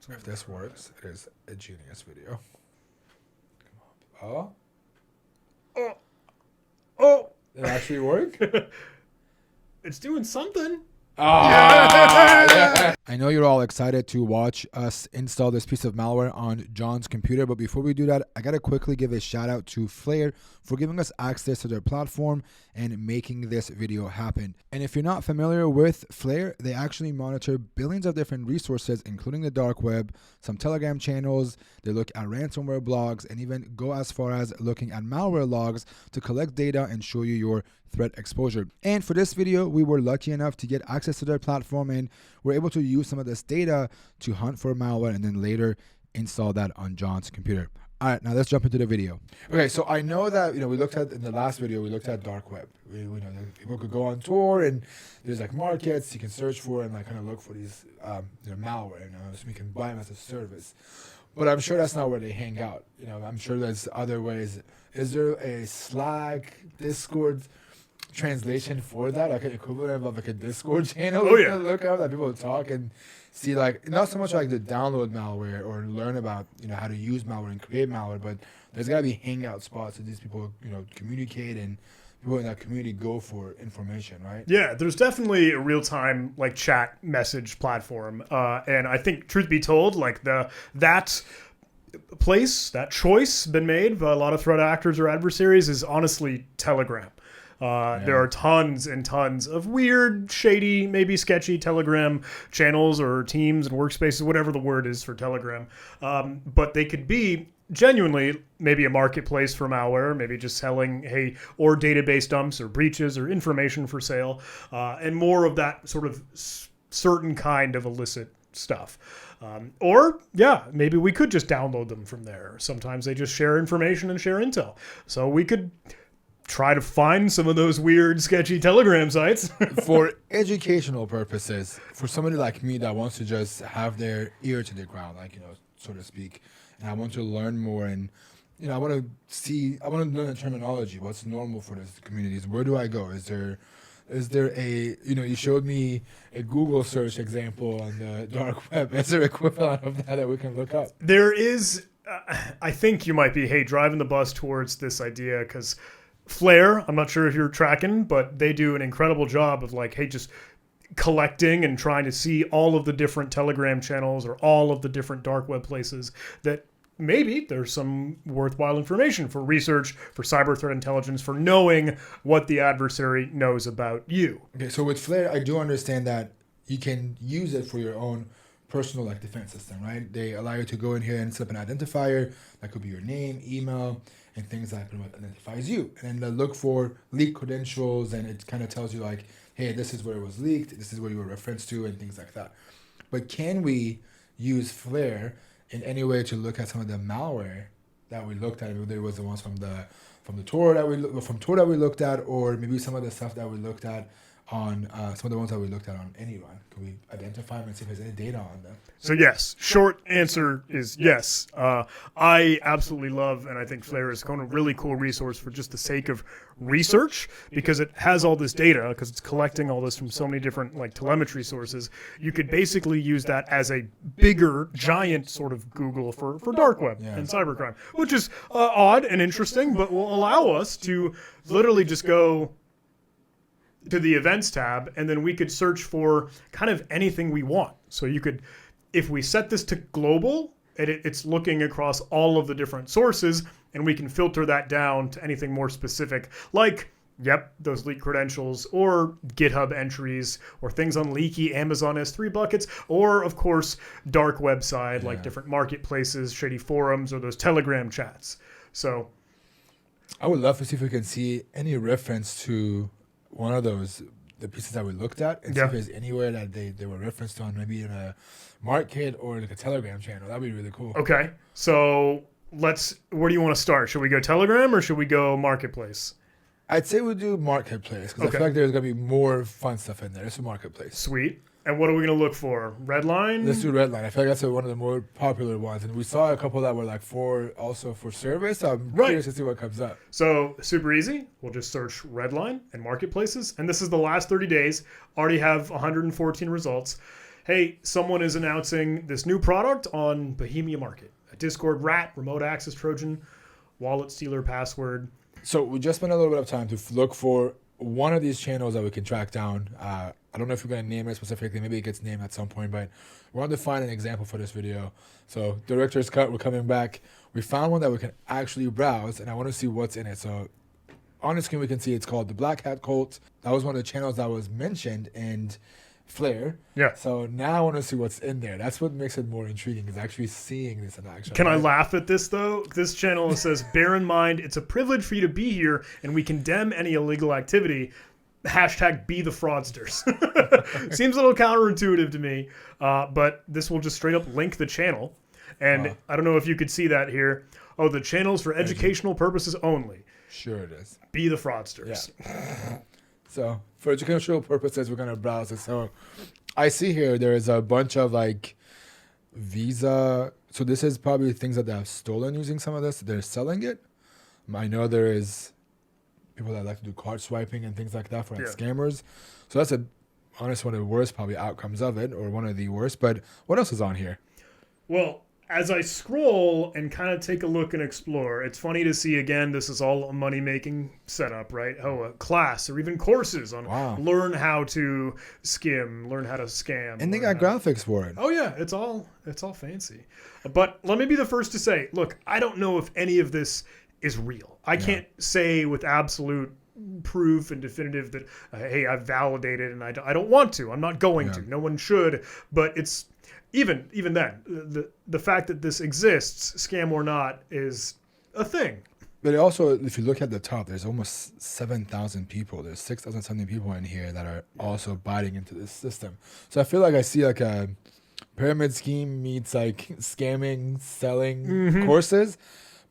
So if this works, it is a genius video. Oh. Did it actually work? It's doing something. Yeah. I know you're all excited to watch us install this piece of malware on John's computer, but before we do that, I gotta quickly give a shout out to Flare for giving us access to their platform and making this video happen. And if you're not familiar with Flare, they actually monitor billions of different resources, including the dark web, some Telegram channels. They look at ransomware blogs and even go as far as looking at malware logs to collect data and show you your threat exposure. And for this video, we were lucky enough to get access to their platform, and we're able to use some of this data to hunt for malware and then later install that on John's computer. All right, now let's jump into the video. Okay, so I know that, we looked at, in the last video, we looked at dark web. We know that people could go on tour and there's like markets you can search for and like kind of look for these malware, so we can buy them as a service. But I'm sure that's not where they hang out. I'm sure there's other ways. Is there a Slack, Discord translation for that, like an equivalent of like a Discord channel? Oh yeah, look up that people talk and see, like, not so much like to download malware or learn about how to use malware and create malware, but there's got to be hangout spots that these people communicate, and people in that community go for information, right? Yeah, there's definitely a real-time like chat message platform, and I think, truth be told, like that place, that choice been made by a lot of threat actors or adversaries is honestly Telegram. There are tons and tons of weird, shady, maybe sketchy Telegram channels or teams and workspaces, whatever the word is for Telegram. But they could be genuinely maybe a marketplace for malware, maybe just selling, or database dumps or breaches or information for sale, and more of that sort of certain kind of illicit stuff. Maybe we could just download them from there. Sometimes they just share information and share intel. So we could try to find some of those weird, sketchy Telegram sites. For educational purposes, for somebody like me that wants to just have their ear to the ground, like, so to speak, and I want to learn more, and, I want to learn the terminology, what's normal for these communities. Where do I go? Is there a, you showed me a Google search example on the dark web. Is there equivalent of that we can look up? There is, I think you might be, driving the bus towards this idea, because Flare, I'm not sure if you're tracking, but they do an incredible job of just collecting and trying to see all of the different Telegram channels or all of the different dark web places that maybe there's some worthwhile information for research, for cyber threat intelligence, for knowing what the adversary knows about you. Okay, so with Flare, I do understand that you can use it for your own personal defense system, right? They allow you to go in here and set up an identifier that could be your name, email, and things like that identifies you. And then they look for leaked credentials, and it kind of tells you hey, this is where it was leaked, this is where you were referenced to, and things like that. But can we use Flare in any way to look at some of the malware that we looked at? Maybe there was the ones from Tor that we looked at, or maybe some of the stuff that we looked at on some of the ones that we looked at on AnyRun. Can we identify them and see if there's any data on them? So yes, short answer is yes. I absolutely love, and I think Flare is a really cool resource for just the sake of research, because it has all this data, because it's collecting all this from so many different telemetry sources. You could basically use that as a bigger, giant sort of Google for dark web and cybercrime, which is odd and interesting, but will allow us to literally just go to the events tab, and then we could search for kind of anything we want. So you could, if we set this to global, it's looking across all of the different sources, and we can filter that down to anything more specific, like, those leaked credentials, or GitHub entries, or things on leaky Amazon S3 buckets, or of course, dark website, like different marketplaces, shady forums, or those Telegram chats. So I would love to see if we can see any reference to one of the pieces that we looked at, and see if there's anywhere that they were referenced on, maybe in a market or a Telegram channel. That'd be really cool. Okay, so where do you want to start? Should we go Telegram or should we go marketplace? I'd say we do marketplace, because I feel like there's gonna be more fun stuff in there. It's a marketplace. Sweet. And what are we going to look for? RedLine? Let's do RedLine. I feel like that's one of the more popular ones. And we saw a couple that were for service. So I'm curious to see what comes up. So super easy. We'll just search RedLine and marketplaces. And this is the last 30 days. Already have 114 results. hey, someone is announcing this new product on Bohemia Market. A Discord rat, remote access Trojan, wallet stealer password. So we just spent a little bit of time to look for one of these channels that we can track down. I don't know if we're going to name it specifically. Maybe it gets named at some point, but we wanted to find an example for this video. So director's cut, we're coming back. We found one that we can actually browse, and I want to see what's in it. So on the screen, we can see it's called the Black Hat Cult. That was one of the channels that was mentioned in Flare. Yeah. So now I want to see what's in there. That's what makes it more intriguing, is actually seeing this in action. Can I laugh at this, though? This channel says, bear in mind, it's a privilege for you to be here, and we condemn any illegal activity. Hashtag be the fraudsters. Seems a little counterintuitive to me, but this will just straight up link the channel. And I don't know if you could see that here. Oh, the channel's for educational purposes only. Sure it is. Be the fraudsters. Yeah. So for educational purposes, we're going to browse it. So I see here there is a bunch of like Visa. So this is probably things that they have stolen using some of this. They're selling it. I know there is people that like to do card swiping and things like that for like scammers. So that's honestly one of the worst probably outcomes of it, or one of the worst. But what else is on here? Well, as I scroll and kind of take a look and explore, it's funny to see, again, this is all a money-making setup, right? Oh, a class or even courses on learn how to skim, learn how to scam. And they got graphics for it. Oh, yeah, it's all fancy. But let me be the first to say, look, I don't know if any of this is real. I can't say with absolute proof and definitive that, hey, I've validated, and I don't want to. I'm not going to. No one should. But it's... Even then, the fact that this exists, scam or not, is a thing. But also, if you look at the top, there's almost 7,000 people. There's 6,000 something people in here that are also biting into this system. So I feel like I see like a pyramid scheme meets like scamming, selling courses.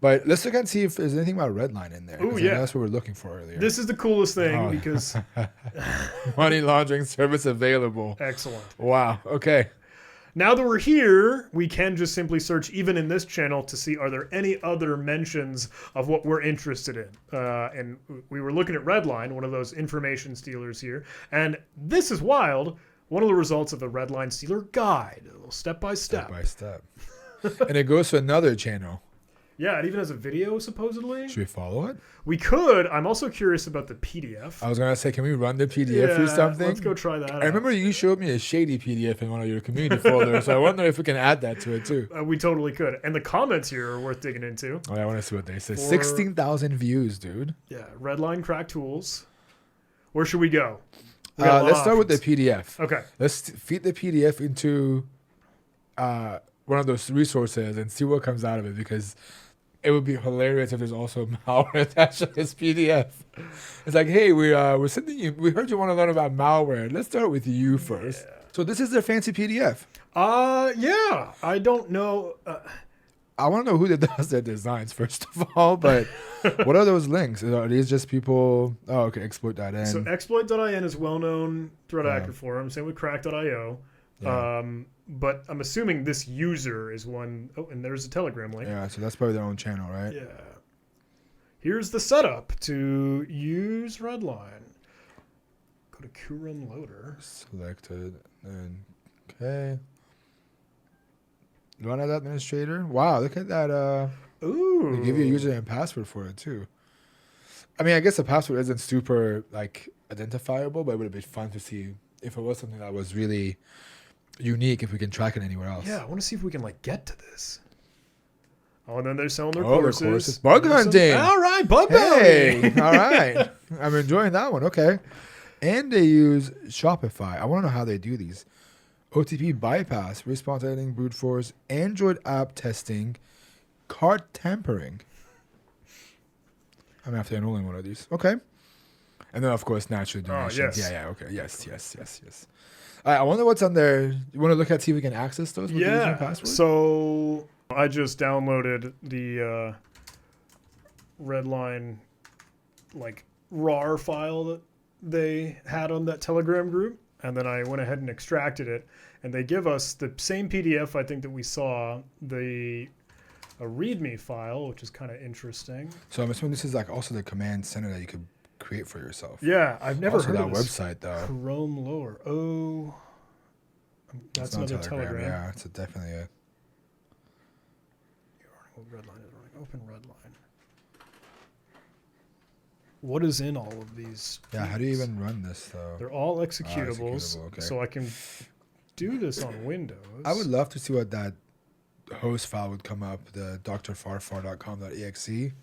But let's look and see if there's anything about RedLine in there. Oh, yeah. That's what we're looking for earlier. This is the coolest thing because... Money laundering service available. Excellent. Wow. Okay. Now that we're here, we can just simply search, even in this channel, to see are there any other mentions of what we're interested in. And we were looking at RedLine, one of those information stealers here. And this is wild. One of the results of the RedLine Stealer Guide, a little step-by-step. Step-by-step. And it goes to another channel. Yeah, it even has a video, supposedly. Should we follow it? We could. I'm also curious about the PDF. I was going to say, can we run the PDF or something? Let's go try that out. I remember you showed me a shady PDF in one of your community folders, so I wonder if we can add that to it, too. We totally could. And the comments here are worth digging into. Oh, yeah, I want to see what they say. 16,000 views, dude. Yeah, RedLine Crack Tools. Where should we go? Let's start with the PDF. Okay. Let's feed the PDF into one of those resources and see what comes out of it, because it would be hilarious if there's also malware attached to this PDF. It's like, hey, we're sending you. We heard you want to learn about malware. Let's start with you first. Yeah. So this is their fancy PDF. Yeah. I don't know. I want to know who does their designs first of all. But what are those links? Are these just people? Oh, okay. Exploit.in. So exploit.in is well-known threat actor forum. Same with crack.io. Yeah. But I'm assuming this user is one. Oh, and there's a Telegram link. Yeah, so that's probably their own channel, right? Yeah. Here's the setup to use RedLine. Go to Kurum Loader. Selected. And okay. Run as administrator. Wow, look at that. Ooh. They give you a user and password for it too. I mean, I guess the password isn't super like identifiable, but it would have been fun to see if it was something that was really unique, if we can track it anywhere else. Yeah, I want to see if we can like get to this. Oh, and then they're selling their courses. Bug hunting. All right, bug bounty. All right. I'm enjoying that one. Okay. And they use Shopify. I want to know how they do these. OTP bypass, response editing, brute force, Android app testing, card tampering. I'm after enrolling one of these. Okay. And then, of course, natural donations. Yes. Yeah, okay. Yes. All right, I wonder what's on there. You want to look at, see if we can access those with the user and password? So I just downloaded the RedLine like RAR file that they had on that Telegram group, and then I went ahead and extracted it, and they give us the same PDF I think that we saw, a README file, which is kind of interesting. So I'm assuming this is like also the command center that you could create for yourself. Yeah, I've never also heard that of this website though. Chrome Lower. Oh, That's It's not another Telegram. Yeah, it's definitely a. RedLine is running. Open RedLine. What is in all of these? Yeah, how do you even run this though? They're all executables, okay. so I can do this on Windows. I would love to see what that host file would come up, the drfarfar.com.exe,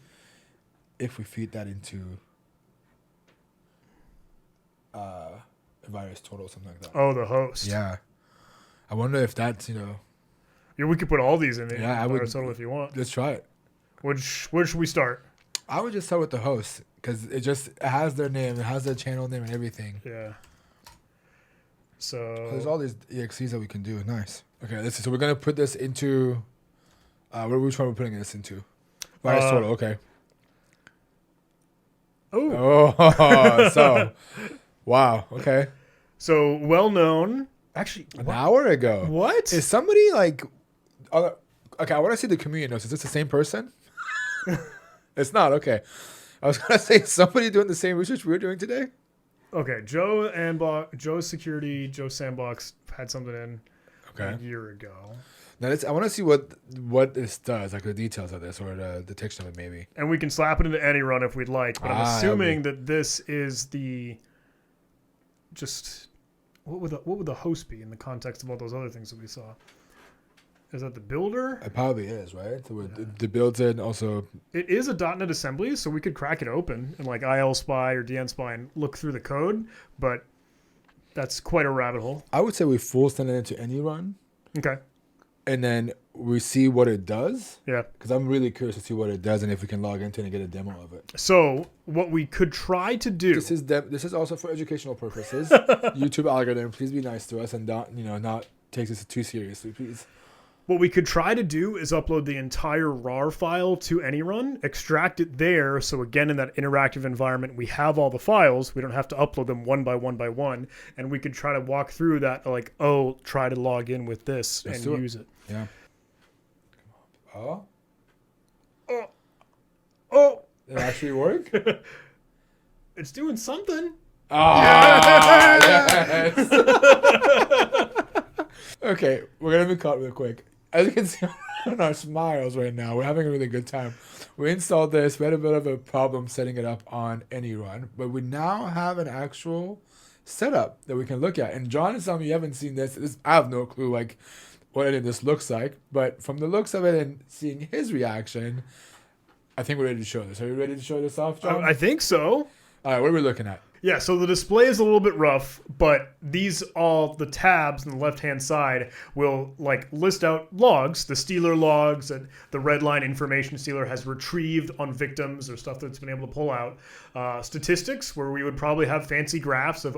if we feed that into virus total, something like that. Oh, the host. Yeah. I wonder if that's, Yeah, we could put all these in. Yeah, I would. Total if you want. Let's try it. Where should we start? I would just start with the host because it has their name, it has their channel name and everything. Yeah. So There's all these EXEs that we can do. Nice. Okay, let's see. So we're gonna put this into. Which one are we putting this into? Virus total. Okay. Oh. So. Wow. Okay. So well known. Actually, An hour ago. What? Is somebody like? Okay, I want to see the community notes. Is this the same person? It's not. Okay. I was gonna say somebody doing the same research we were doing today. Okay, Joe Security, Joe Sandbox had something in a year ago. Now I want to see what this does, like the details of this or the detection of it, maybe. And we can slap it into any run if we'd like, but I'm assuming that this is the just what would the host be in the context of all those other things that we saw? Is that the builder? It probably is, right? So the builds in also. It is a .NET assembly, so we could crack it open and like ILSpy or DNSpy and look through the code, but that's quite a rabbit hole. I would say we full send it into any run. Okay. And then we see what it does. Yeah. Because I'm really curious to see what it does and if we can log into it and get a demo of it. So what we could try to do. This is also for educational purposes. YouTube algorithm, please be nice to us and not take this too seriously, please. What we could try to do is upload the entire RAR file to AnyRun, extract it there. So again, in that interactive environment, we have all the files. We don't have to upload them one by one. And we could try to walk through that, like, try to log in with this and use it. Yeah. Oh. It actually work? It's doing something. Yes. Okay, we're going to be caught real quick. As you can see on our smiles right now, we're having a really good time. We installed this. We had a bit of a problem setting it up on AnyRun, but we now have an actual setup that we can look at. And John is telling me you haven't seen this. I have no clue like what any of this looks like, but from the looks of it and seeing his reaction, I think we're ready to show this. Are you ready to show this off, John? I think so. All right, what are we looking at? Yeah, so the display is a little bit rough, but the tabs on the left-hand side will like list out logs, the stealer logs that the RedLine information stealer has retrieved on victims or stuff that's been able to pull out. Statistics, where we would probably have fancy graphs of,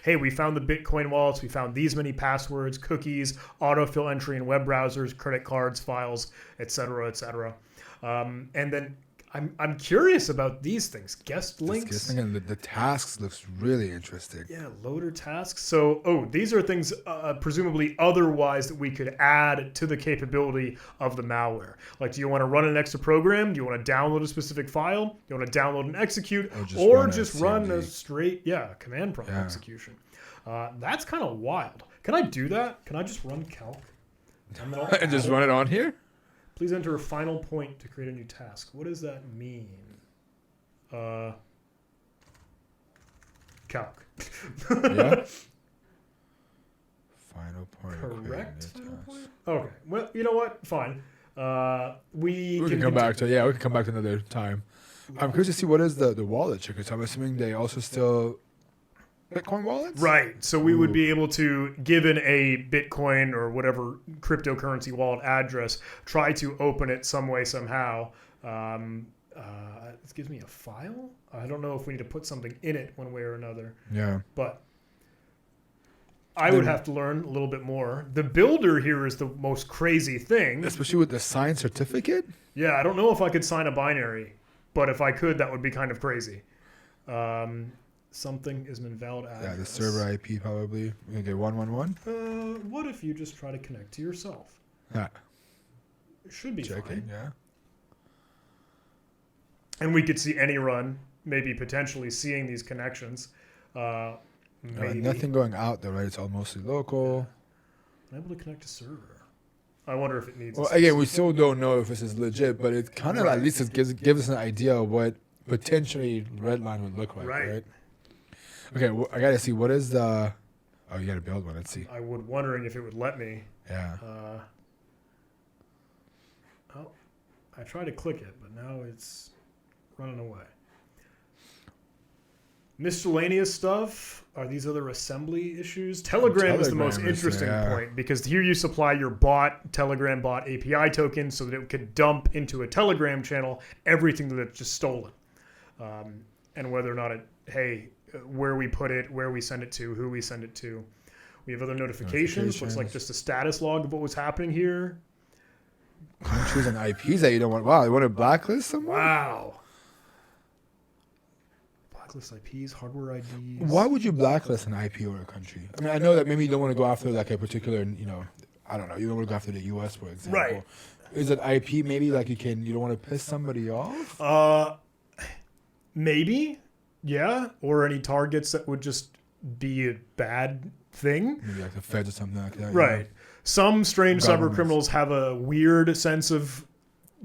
hey, we found the Bitcoin wallets, we found these many passwords, cookies, autofill entry in web browsers, credit cards, files, etc., etc. And then I'm curious about these things. Guest links. The tasks looks really interesting. Yeah, loader tasks. So, these are things presumably otherwise that we could add to the capability of the malware. Like, do you want to run an extra program? Do you want to download a specific file? Do you want to download and execute? Or just run a straight, command prompt execution. That's kind of wild. Can I do that? Can I just run calc? And just run it on here? Please enter a final point to create a new task. What does that mean? Calc. Yeah. Final point. Correct. Final point? Okay. Well, you know what? Fine. We can come back to it. Yeah, we can come back to another time. I'm curious to see what is the wallet checker. So I'm assuming they also still Bitcoin wallets? Right. So we would be able to, given a Bitcoin or whatever cryptocurrency wallet address, try to open it some way, somehow. This gives me a file. I don't know if we need to put something in it one way or another. Yeah. But I would have to learn a little bit more. The builder here is the most crazy thing. Especially with the signed certificate? Yeah, I don't know if I could sign a binary, but if I could, that would be kind of crazy. Something is an invalid address. Yeah, the server IP probably. We can get 111. What if you just try to connect to yourself? Yeah. It should be checking, fine. yeah. And we could see any run, maybe potentially seeing these connections. Nothing going out there, right? It's all mostly local. Unable to connect to server. I wonder if it needs. Well, again, we still don't know if this is legit, but it kind of at least it gives us an idea of what potentially Redline would look like, right? Okay, well, I gotta see what is the. Oh, you gotta build one. Let's see. I was wondering if it would let me. Yeah. I tried to click it, but now it's running away. Miscellaneous stuff. Are these other assembly issues? Telegram is the most interesting point because here you supply your Telegram bot API token so that it could dump into a Telegram channel everything that's just stolen. And whether or not where we put it, where we send it to, who we send it to. We have other notifications. Looks like just a status log of what was happening here. Countries and IPs that you don't want. Wow, you want to blacklist someone? Wow. Blacklist IPs, hardware IDs. Why would you blacklist an IP or a country? I mean, I know that maybe you don't want to go after like a particular, I don't know. You don't want to go after the U.S., for example. Right. Is it IP maybe like you don't want to piss somebody off? Maybe. Yeah. Or any targets that would just be a bad thing. Maybe like the feds or something like that. Right. Some strange cyber criminals have a weird sense of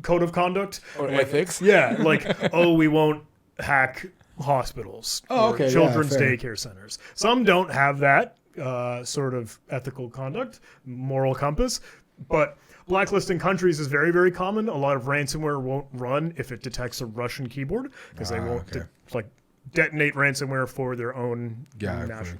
code of conduct. Or ethics. Yeah. Like, we won't hack hospitals or children's daycare centers. Some don't have that sort of ethical conduct, moral compass, but blacklisting countries is very, very common. A lot of ransomware won't run if it detects a Russian keyboard because they won't detonate ransomware for their own national,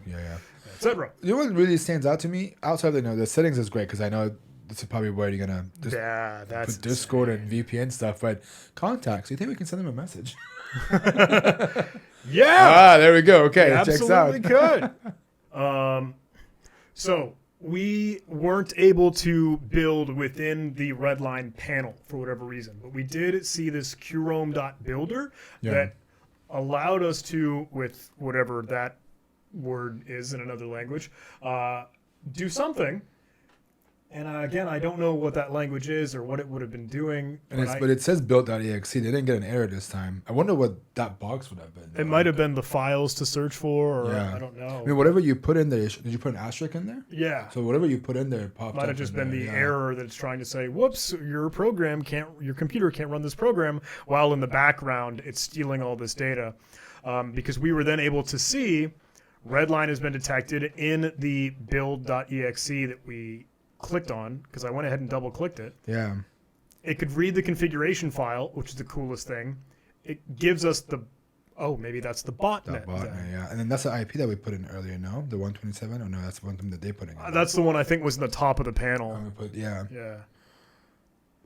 etc. You know what really stands out to me outside of the settings is great because I know this is probably where you're gonna that's put Discord and VPN stuff, but contacts. You think we can send them a message? Yeah. There we go. Okay, it checks out. Absolutely could. So we weren't able to build within the Redline panel for whatever reason, but we did see this qrome.builder that allowed us to, with whatever that word is in another language, do something. And again, I don't know what that language is or what it would have been doing. But it says build.exe. They didn't get an error this time. I wonder what that box would have been. It might have been the files to search for, or I don't know. I mean, whatever you put in there, did you put an asterisk in there? Yeah. So whatever you put in there popped up. Might have just been the error that it's trying to say, whoops, your computer can't run this program, while in the background it's stealing all this data. Because we were then able to see Redline has been detected in the build.exe that we clicked on, because I went ahead and double clicked it. Yeah. It could read the configuration file, which is the coolest thing. It gives us maybe that's the botnet. Yeah. And then that's the IP that we put in earlier, no? The 127? Or no, that's one thing that they put in. That's the one I think was in the top of the panel. Yeah.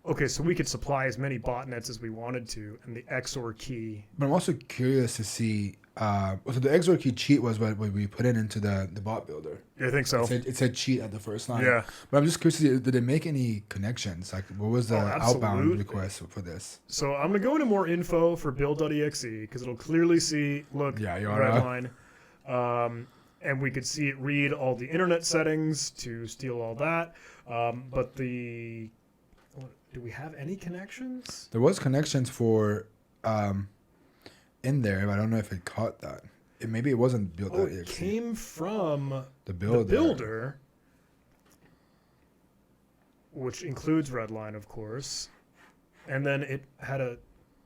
Okay, so we could supply as many botnets as we wanted to, and the XOR key. But I'm also curious to see. So the XOR key cheat was what we put into the bot builder. Yeah, I think so. It said cheat at the first line. Yeah. But I'm just curious to see, did it make any connections? Like, what was the outbound request for this? So I'm going to go into more info for build.exe because it'll clearly see, look, Redline. And we could see it read all the internet settings to steal all that. But do we have any connections? There was connections for in there, but I don't know if it caught that. Maybe it wasn't build.exe. It came from the builder, which includes Redline, of course. And then it had a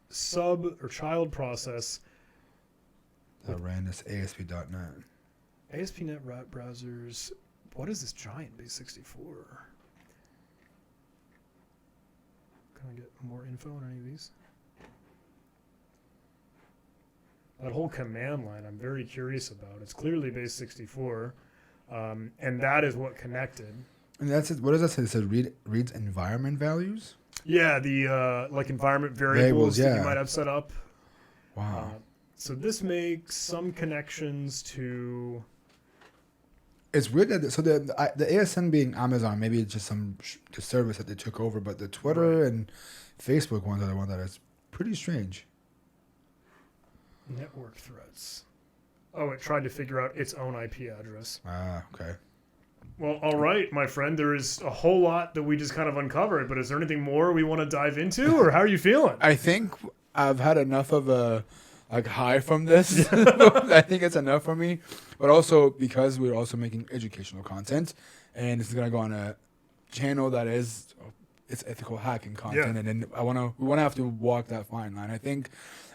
sub or child process that ran this ASP.NET. ASP.NET browsers. What is this giant base64? Can I get more info on any of these? That whole command line I'm very curious about. It's clearly base64, and that is what connected. And that's it. What does that say? It says reads environment values? Yeah, the environment variables that you might have set up. Wow. So this makes some connections to... It's weird that the ASN being Amazon, maybe it's just the service that they took over, but the Twitter and Facebook ones are the one that is pretty strange. Network threats. Oh, it tried to figure out its own IP address. Okay. Well, all right, my friend. There is a whole lot that we just kind of uncovered, but is there anything more we want to dive into, or how are you feeling? I think I've had enough of a high from this. I think it's enough for me. But also because we're also making educational content, and it's gonna go on a channel that is it's ethical hacking content, and then we wanna have to walk that fine line. I think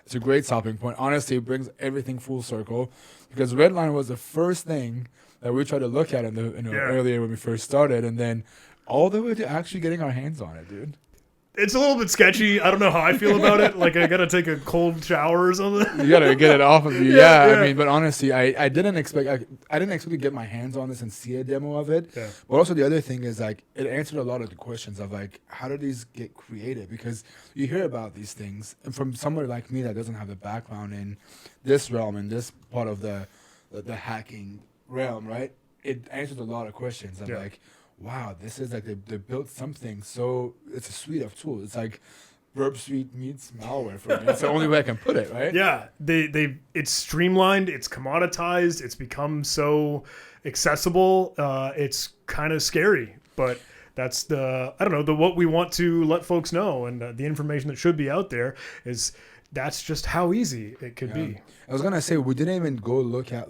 it's a great stopping point. Honestly, it brings everything full circle because RedLine was the first thing that we tried to look at earlier when we first started, and then all the way to actually getting our hands on it, dude. It's a little bit sketchy. I don't know how I feel about it. Like I gotta take a cold shower or something. You gotta get it off of you. Yeah. I mean, but honestly, I didn't expect to get my hands on this and see a demo of it. Yeah. But also the other thing is like it answered a lot of the questions of like how do these get created? Because you hear about these things and from somewhere like me that doesn't have the background in this realm and this part of the hacking realm, right? It answers a lot of questions of like, wow, this is like they built something, so it's a suite of tools. It's like Burp Suite meets malware for me. It's the only way I can put it, right? Yeah, it's streamlined, it's commoditized, it's become so accessible. It's kind of scary, but that's what we want to let folks know, and the information that should be out there is that's just how easy it could be. I was gonna say we didn't even go look at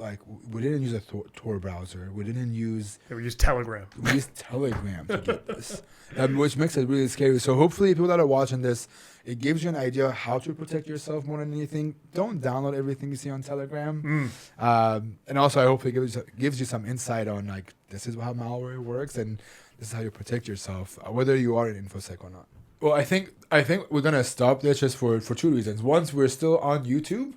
we didn't use a Tor browser. We didn't use. We used Telegram. We used Telegram to get this, which makes it really scary. So hopefully, people that are watching this, it gives you an idea how to protect yourself more than anything. Don't download everything you see on Telegram. And also, I hope it gives you some insight on like this is how malware works and this is how you protect yourself, whether you are in InfoSec or not. Well, I think we're gonna stop this just for two reasons. One, we're still on YouTube,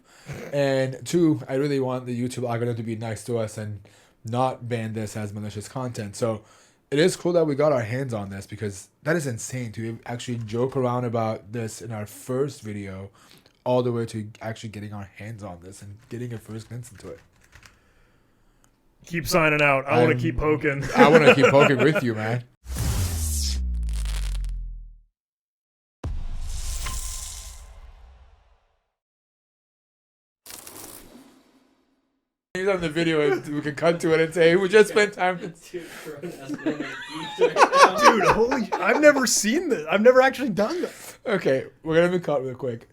and two, I really want the YouTube algorithm to be nice to us and not ban this as malicious content. So it is cool that we got our hands on this because that is insane to actually joke around about this in our first video, all the way to actually getting our hands on this and getting a first glimpse into it. Keep signing out. I want to keep poking. I want to keep poking with you, man. On the video, we can cut to it and say we just spent time. Dude, holy! I've never seen this. I've never actually done this. Okay, we're gonna be caught real quick.